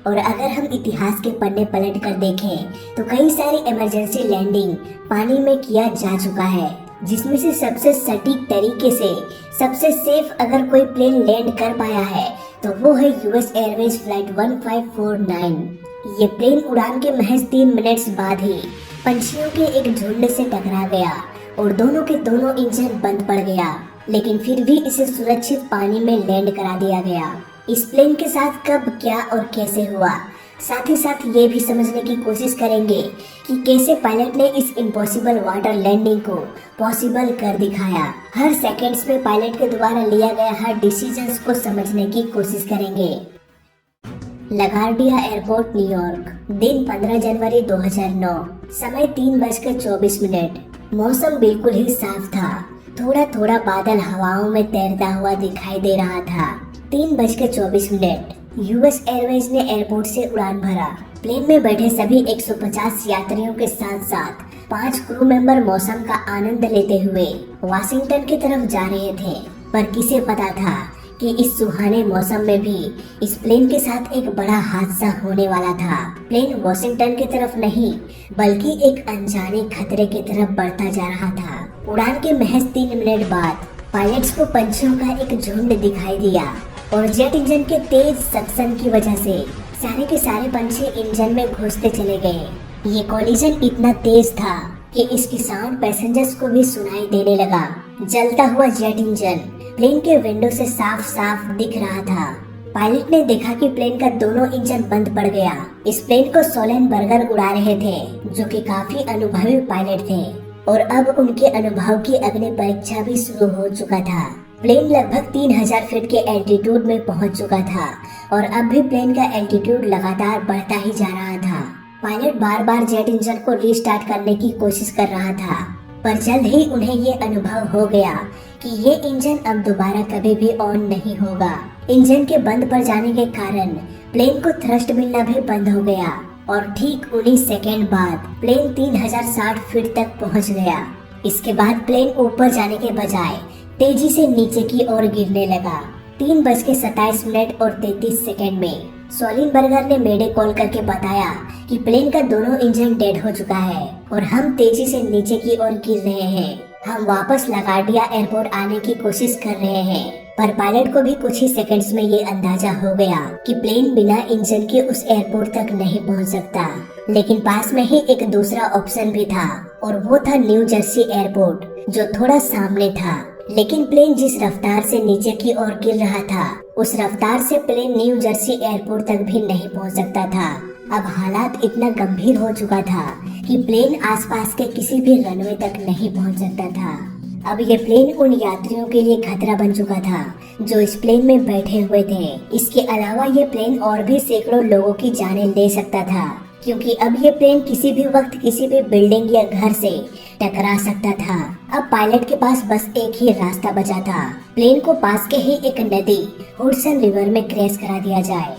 और अगर हम इतिहास के पन्ने पलट कर देखें तो कई सारी इमरजेंसी लैंडिंग पानी में किया जा चुका है, जिसमें से सबसे सटीक तरीके से सबसे सेफ अगर कोई प्लेन लैंड कर पाया है तो वो है यूएस एयरवेज फ्लाइट 1549। ये प्लेन उड़ान के महज 3 मिनट्स बाद ही पंछियों के एक झुंड से टकरा गया और दोनों के दोनों इंजन बंद पड़ गया, लेकिन फिर भी इसे सुरक्षित पानी में लैंड करा दिया गया। इस प्लेन के साथ कब, क्या और कैसे हुआ, साथ ही साथ ये भी समझने की कोशिश करेंगे कि कैसे पायलट ने इस इम्पॉसिबल वाटर लैंडिंग को पॉसिबल कर दिखाया। हर सेकंड्स में पायलट के द्वारा लिया गया हर डिसीजंस को समझने की कोशिश करेंगे। लगार्डिया एयरपोर्ट, न्यूयॉर्क, दिन 15 जनवरी 2009, समय 3:24। मौसम बिल्कुल ही साफ था, थोड़ा थोड़ा बादल हवाओं में तैरता हुआ दिखाई दे रहा था। 3:24। यूएस एयरवेज ने एयरपोर्ट से उड़ान भरा। प्लेन में बैठे सभी 150 यात्रियों के साथ साथ 5 क्रू मेंबर मौसम का आनंद लेते हुए वाशिंगटन की तरफ जा रहे थे। पर किसे पता था कि इस सुहाने मौसम में भी इस प्लेन के साथ एक बड़ा हादसा होने वाला था। प्लेन वाशिंगटन की तरफ नहीं बल्कि एक अनजाने खतरे की तरफ बढ़ता जा रहा था। उड़ान के महज 3 मिनट बाद पायलट्स को पंछियों का एक झुंड दिखाई दिया और जेट इंजन के तेज सक्शन की वजह से सारे के सारे पंछी इंजन में घुसते चले गए। ये कॉलिजन इतना तेज था कि इसकी साउंड पैसेंजर्स को भी सुनाई देने लगा। जलता हुआ जेट इंजन प्लेन के विंडो से साफ साफ दिख रहा था। पायलट ने देखा कि प्लेन का दोनों इंजन बंद पड़ गया। इस प्लेन को सोलेनबर्गर उड़ा रहे थे, जो कि काफी अनुभवी पायलट थे और अब उनके अनुभव की अग्नि परीक्षा भी शुरू हो चुका था। प्लेन लगभग 3000 फीट के एल्टीट्यूड में पहुंच चुका था और अब भी प्लेन का एल्टीट्यूड लगातार बढ़ता ही जा रहा था। पायलट बार बार जेट इंजन को रीस्टार्ट करने की कोशिश कर रहा था, पर जल्द ही उन्हें ये अनुभव हो गया कि ये इंजन अब दोबारा कभी भी ऑन नहीं होगा। इंजन के बंद पड़ जाने के कारण प्लेन को थ्रस्ट मिलना भी बंद हो गया और ठीक 19 सेकेंड बाद प्लेन 3060 फीट तक पहुंच गया। इसके बाद प्लेन ऊपर जाने के बजाय तेजी से नीचे की ओर गिरने लगा। 3:27 और 33 सेकेंड में सोलिनबर्गर ने मेडे कॉल करके बताया कि प्लेन का दोनों इंजन डेड हो चुका है और हम तेजी से नीचे की ओर गिर रहे हैं। हम वापस लगार्डिया एयरपोर्ट आने की कोशिश कर रहे हैं। पर पायलट को भी कुछ ही सेकंड्स में ये अंदाजा हो गया कि प्लेन बिना इंजन के उस एयरपोर्ट तक नहीं पहुंच सकता। लेकिन पास में ही एक दूसरा ऑप्शन भी था और वो था न्यू जर्सी एयरपोर्ट, जो थोड़ा सामने था। लेकिन प्लेन जिस रफ्तार से नीचे की ओर गिर रहा था, उस रफ्तार से प्लेन न्यू जर्सी एयरपोर्ट तक भी नहीं पहुंच सकता था। अब हालात इतना गंभीर हो चुका था कि प्लेन आसपास के किसी भी रनवे तक नहीं पहुंच सकता था। अब ये प्लेन उन यात्रियों के लिए खतरा बन चुका था जो इस प्लेन में बैठे हुए थे। इसके अलावा ये प्लेन और भी सैकड़ों लोगों की जानें ले सकता था, क्योंकि अब ये प्लेन किसी भी वक्त किसी भी बिल्डिंग या घर से टकरा सकता था। अब पायलट के पास बस एक ही रास्ता बचा था, प्लेन को पास के ही एक नदी हुडसन रिवर में क्रैश करा दिया जाए।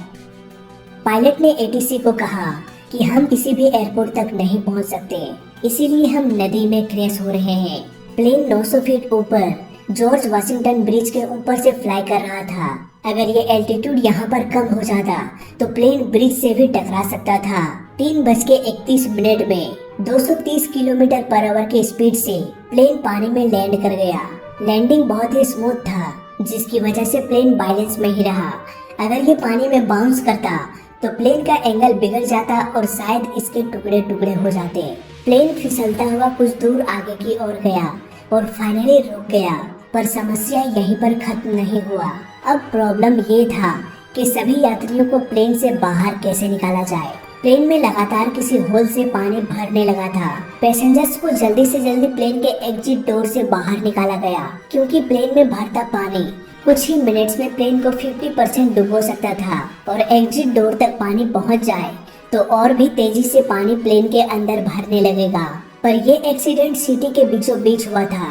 पायलट ने एटीसी को कहा कि हम किसी भी एयरपोर्ट तक नहीं पहुंच सकते, इसीलिए हम नदी में क्रैश हो रहे हैं। प्लेन 900 फीट ऊपर जॉर्ज वाशिंगटन ब्रिज के ऊपर से फ्लाई कर रहा था। अगर ये एल्टीट्यूड यहाँ पर कम हो जाता तो प्लेन ब्रिज से भी टकरा सकता था। 3:31 में 230 किलोमीटर पर आवर की स्पीड से प्लेन पानी में लैंड कर गया। लैंडिंग बहुत ही स्मूथ था, जिसकी वजह से प्लेन बैलेंस में ही रहा। अगर ये पानी में बाउंस करता तो प्लेन का एंगल बिगड़ जाता और शायद इसके टुकड़े टुकड़े हो जाते। प्लेन फिसलता हुआ कुछ दूर आगे की ओर गया और फाइनली रुक गया। पर समस्या यहीं पर खत्म नहीं हुआ। अब प्रॉब्लम ये था कि सभी यात्रियों को प्लेन से बाहर कैसे निकाला जाए। प्लेन में लगातार किसी होल से पानी भरने लगा था। पैसेंजर्स को जल्दी से जल्दी प्लेन के एग्जिट डोर से बाहर निकाला गया, क्योंकि प्लेन में भरता पानी कुछ ही मिनट्स में प्लेन को 50% डुबो सकता था और एग्जिट डोर तक पानी पहुंच जाए तो और भी तेजी से पानी प्लेन के अंदर भरने लगेगा। पर ये एक्सीडेंट सिटी के बीचों बीच हुआ था।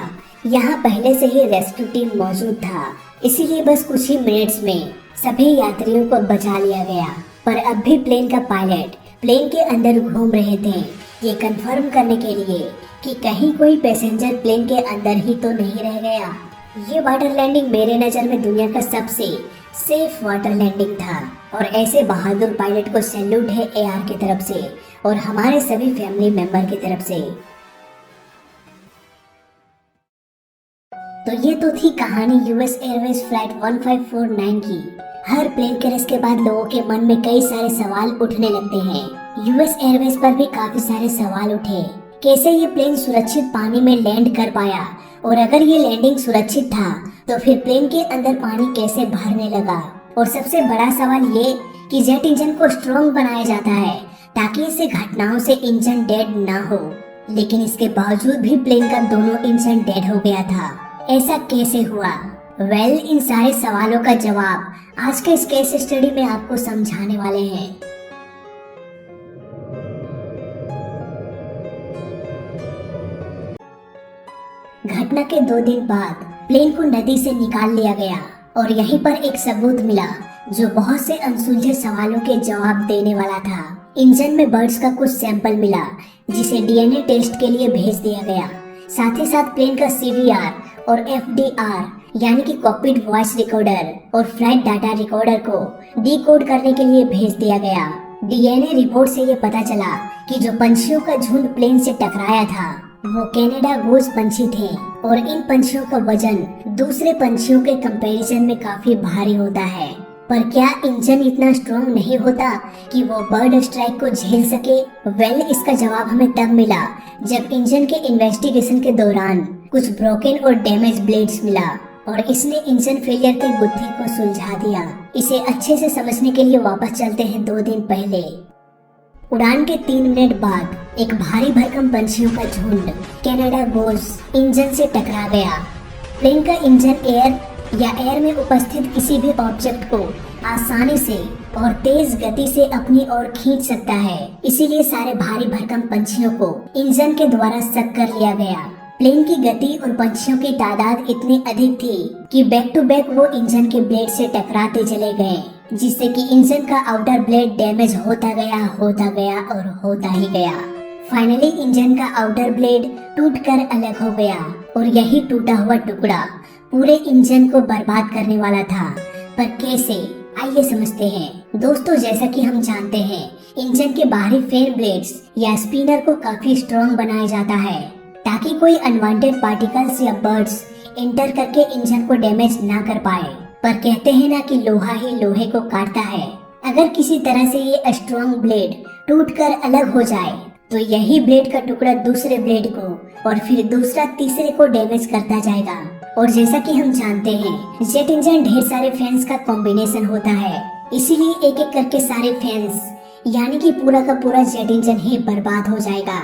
यहाँ पहले से ही रेस्क्यू टीम मौजूद था, इसीलिए बस कुछ ही मिनट्स में सभी यात्रियों को बचा लिया गया। पर अब भी प्लेन का पायलट प्लेन के अंदर घूम रहे थे, ये कंफर्म करने के लिए कि कहीं कोई पैसेंजर प्लेन के अंदर ही तो नहीं रह गया। ये वाटर लैंडिंग मेरे नज़र में दुनिया का सबसे सेफ वाटर लैंडिंग था और ऐसे बहादुर पायलट को सैल्यूट है एआर की तरफ से और हमारे सभी फैमिली मेंबर की तरफ से। तो ये तो थी कहानी यूएस एयरवेज फ्लाइट 1549 की। हर प्लेन क्रैश के बाद लोगों के मन में कई सारे सवाल उठने लगते हैं। यूएस एयरवेज पर भी काफी सारे सवाल उठे। कैसे ये प्लेन सुरक्षित पानी में लैंड कर पाया, और अगर ये लैंडिंग सुरक्षित था तो फिर प्लेन के अंदर पानी कैसे भरने लगा। और सबसे बड़ा सवाल ये कि जेट इंजन को स्ट्रॉन्ग बनाया जाता है ताकि ऐसे घटनाओं से इंजन डेड ना हो, लेकिन इसके बावजूद भी प्लेन का दोनों इंजन डेड हो गया था। ऐसा कैसे हुआ? इन सारे सवालों का जवाब आज के इस केस स्टडी में आपको समझाने वाले हैं। घटना के 2 दिन बाद प्लेन को नदी से निकाल लिया गया और यहीं पर एक सबूत मिला जो बहुत से अनसुलझे सवालों के जवाब देने वाला था। इंजन में बर्ड्स का कुछ सैंपल मिला जिसे डीएनए टेस्ट के लिए भेज दिया गया। साथ ही साथ प्लेन का सीवीआर और एफडीआर यानी कि कॉकपिट वॉइस रिकॉर्डर और फ्लाइट डाटा रिकॉर्डर को डिकोड करने के लिए भेज दिया गया। डीएनए रिपोर्ट से ये पता चला कि जो पंछियों का झुंड प्लेन से टकराया था वो कनाडा गोज पंछी थे और इन पंछियों का वजन दूसरे पंछियों के कंपैरिजन में काफी भारी होता है। पर क्या इंजन इतना स्ट्रॉन्ग नहीं होता कि वो बर्ड स्ट्राइक को झेल सके? इसका जवाब हमें तब मिला जब इंजन के इन्वेस्टिगेशन के दौरान कुछ ब्रोकन और डैमेज ब्लेड्स मिला और इसने इंजन फेलियर के गुत्थी को सुलझा दिया। इसे अच्छे से समझने के लिए वापस चलते हैं 2 दिन पहले। उड़ान के 3 मिनट बाद एक भारी भरकम पंछियों का झुंड कनाडा गोज इंजन से टकरा गया। प्लेन का इंजन एयर में उपस्थित किसी भी ऑब्जेक्ट को आसानी से और तेज गति से अपनी ओर खींच सकता है, इसीलिए सारे भारी भरकम पंछियों को इंजन के द्वारा सक कर लिया गया। प्लेन की गति और पंछियों की तादाद इतनी अधिक थी कि बैक टू बैक वो इंजन के ब्लेड से टकराते चले गए, जिससे कि इंजन का आउटर ब्लेड डैमेज होता गया और होता ही गया। फाइनली इंजन का आउटर ब्लेड टूटकर अलग हो गया और यही टूटा हुआ टुकड़ा पूरे इंजन को बर्बाद करने वाला था। पर कैसे, आइए समझते हैं। दोस्तों, जैसा कि हम जानते हैं, इंजन के बाहरी फेन ब्लेड्स या स्पिनर को काफी स्ट्रॉन्ग बनाया जाता है ताकि कोई अनवांटेड पार्टिकल्स या बर्ड्स एंटर करके इंजन को डैमेज ना कर पाए। पर कहते हैं ना कि लोहा ही लोहे को काटता है। अगर किसी तरह से ये स्ट्रॉन्ग ब्लेड टूटकर अलग हो जाए तो यही ब्लेड का टुकड़ा दूसरे ब्लेड को और फिर दूसरा तीसरे को डैमेज करता जाएगा। और जैसा कि हम जानते हैं, जेट इंजन ढेर सारे फैंस का कॉम्बिनेशन होता है, इसीलिए एक एक करके सारे फैंस यानी कि पूरा का पूरा जेट इंजन ही बर्बाद हो जाएगा।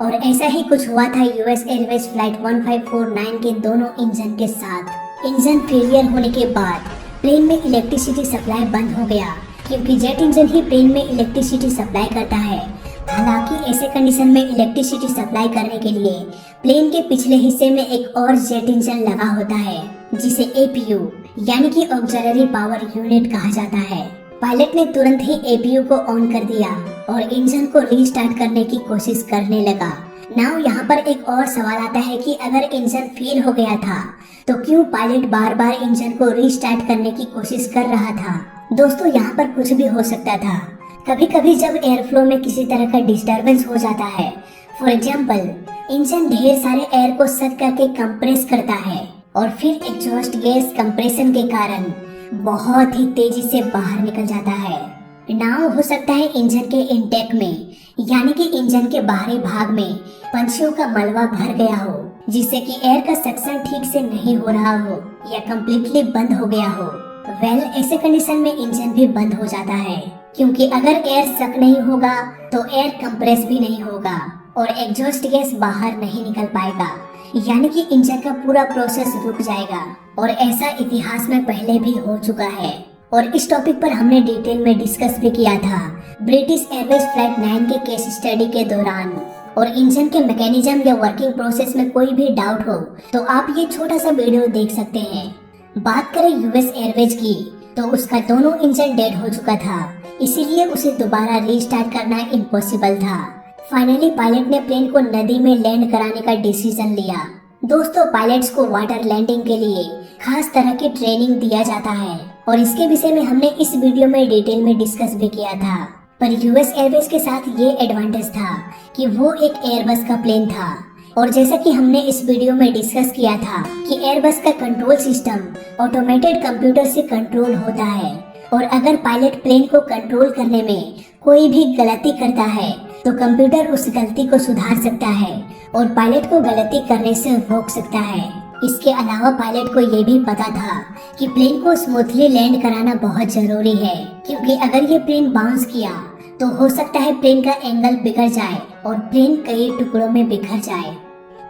और ऐसा ही कुछ हुआ था यूएस एयरवेज फ्लाइट 1549 के दोनों इंजन के साथ। इंजन फेलियर होने के बाद प्लेन में इलेक्ट्रिसिटी सप्लाई बंद हो गया, क्योंकि जेट इंजन ही प्लेन में इलेक्ट्रिसिटी सप्लाई करता है। हालांकि ऐसे कंडीशन में इलेक्ट्रिसिटी सप्लाई करने के लिए प्लेन के पिछले हिस्से में एक और जेट इंजन लगा होता है, जिसे एपीयू यानी कि ऑक्सिलरी पावर यूनिट कहा जाता है। पायलट ने तुरंत ही एपीयू को ऑन कर दिया और इंजन को रीस्टार्ट करने की कोशिश करने लगा। नाउ यहाँ पर एक और सवाल आता है कि अगर इंजन फेल हो गया था तो क्यों पायलट बार बार इंजन को रीस्टार्ट करने की कोशिश कर रहा था? दोस्तों, यहाँ पर कुछ भी हो सकता था। कभी कभी जब एयर फ्लो में किसी तरह का डिस्टरबेंस हो जाता है, फॉर एग्जाम्पल इंजन ढेर सारे एयर को सक करके कंप्रेस करता है और फिर एग्जॉस्ट गैस कंप्रेशन के कारण बहुत ही तेजी से बाहर निकल जाता है। नाव हो सकता है इंजन के इंटेक में यानी कि इंजन के बाहरी भाग में पंछियों का मलबा भर गया हो, जिससे कि एयर का सक्शन ठीक से नहीं हो रहा हो या कम्प्लीटली बंद हो गया हो। ऐसे कंडीशन में इंजन भी बंद हो जाता है, क्योंकि अगर एयर सक नहीं होगा तो एयर कंप्रेस भी नहीं होगा और एग्जॉस्ट गैस बाहर नहीं निकल पाएगा, यानी कि इंजन का पूरा प्रोसेस रुक जाएगा। और ऐसा इतिहास में पहले भी हो चुका है और इस टॉपिक पर हमने डिटेल में डिस्कस भी किया था ब्रिटिश एयरवेज फ्लाइट 9 के केस स्टडी के दौरान। और इंजन के मैकेनिज्म या वर्किंग प्रोसेस में कोई भी डाउट हो तो आप ये छोटा सा वीडियो देख सकते हैं। बात करें यूएस एयरवेज की तो उसका दोनों इंजन डेड हो चुका था, इसीलिए उसे दोबारा रीस्टार्ट करना इम्पॉसिबल था। फाइनली पायलट ने प्लेन को नदी में लैंड कराने का डिसीजन लिया दोस्तों, पायलट्स को वाटर लैंडिंग के लिए खास तरह की ट्रेनिंग दिया जाता है और इसके विषय में हमने इस वीडियो में डिटेल में डिस्कस भी किया था। पर यूएस एयरवेज के साथ ये एडवांटेज था कि वो एक एयरबस का प्लेन था और जैसा कि हमने इस वीडियो में डिस्कस किया था कि एयरबस का कंट्रोल सिस्टम ऑटोमेटेड कंप्यूटर से कंट्रोल होता है और अगर पायलट प्लेन को कंट्रोल करने में कोई भी गलती करता है तो कंप्यूटर उस गलती को सुधार सकता है और पायलट को गलती करने से रोक सकता है। इसके अलावा पायलट को ये भी पता था कि प्लेन को स्मूथली लैंड कराना बहुत जरूरी है, क्योंकि अगर ये प्लेन बाउंस किया तो हो सकता है प्लेन का एंगल बिगड़ जाए और प्लेन कई टुकड़ों में बिखर जाए।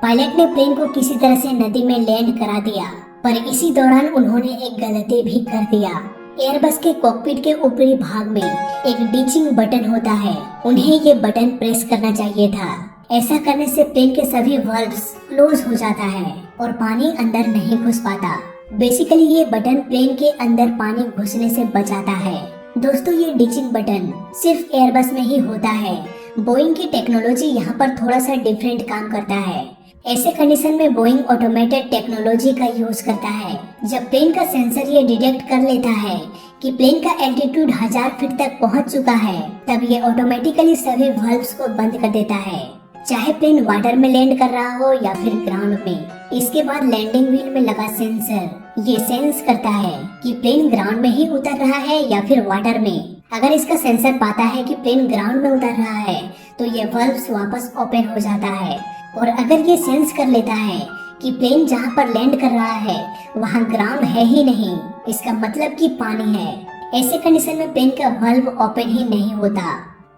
पायलट ने प्लेन को किसी तरह से नदी में लैंड करा दिया, पर इसी दौरान उन्होंने एक गलती भी कर दिया। एयरबस के कॉकपिट के ऊपरी भाग में एक डीचिंग बटन होता है, उन्हें ये बटन प्रेस करना चाहिए था। ऐसा करने से प्लेन के सभी वाल्व्स क्लोज हो जाता है और पानी अंदर नहीं घुस पाता। बेसिकली ये बटन प्लेन के अंदर पानी घुसने से बचाता है। दोस्तों, ये डीचिंग बटन सिर्फ एयरबस में ही होता है। बोइंग की टेक्नोलॉजी यहाँ पर थोड़ा सा डिफरेंट काम करता है। ऐसे कंडीशन में बोइंग ऑटोमेटेड टेक्नोलॉजी का यूज करता है। जब प्लेन का सेंसर ये डिटेक्ट कर लेता है कि प्लेन का एल्टीट्यूड 1000 फीट तक पहुंच चुका है, तब ये ऑटोमेटिकली सभी वाल्व्स को बंद कर देता है, चाहे प्लेन वाटर में लैंड कर रहा हो या फिर ग्राउंड में। इसके बाद लैंडिंग व्हील में लगा सेंसर ये सेंस करता है कि प्लेन ग्राउंड में ही उतर रहा है या फिर वाटर में। अगर इसका सेंसर पाता है कि प्लेन ग्राउंड में उतर रहा है तो ये वाल्व्स वापस ओपन हो जाता है, और अगर ये सेंस कर लेता है कि प्लेन जहाँ पर लैंड कर रहा है वहाँ ग्राउंड है ही नहीं, इसका मतलब कि पानी है, ऐसे कंडीशन में प्लेन का वाल्व ओपन ही नहीं होता।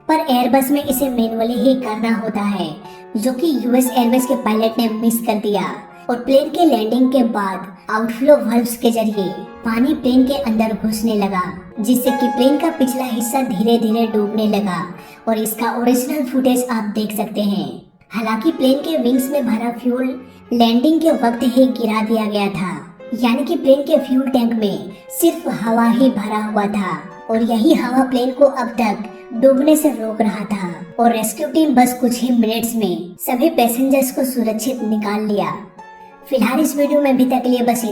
पर एयरबस में इसे मैनुअली ही करना होता है, जो कि यूएस एयरवेज के पायलट ने मिस कर दिया और प्लेन के लैंडिंग के बाद आउटफ्लो वाल्व्स के जरिए पानी प्लेन के अंदर घुसने लगा, जिससे कि प्लेन का पिछला हिस्सा धीरे धीरे डूबने लगा और इसका ओरिजिनल फुटेज आप देख सकते हैं। हालांकि प्लेन के विंग्स में भरा फ्यूल लैंडिंग के वक्त ही गिरा दिया गया था, यानी कि प्लेन के फ्यूल टैंक में सिर्फ हवा ही भरा हुआ था और यही हवा प्लेन को अब तक डूबने से रोक रहा था। और रेस्क्यू टीम बस कुछ ही मिनट्स में सभी पैसेंजर्स को सुरक्षित निकाल लिया। फिलहाल इस वीडियो में अभी तक लिए बस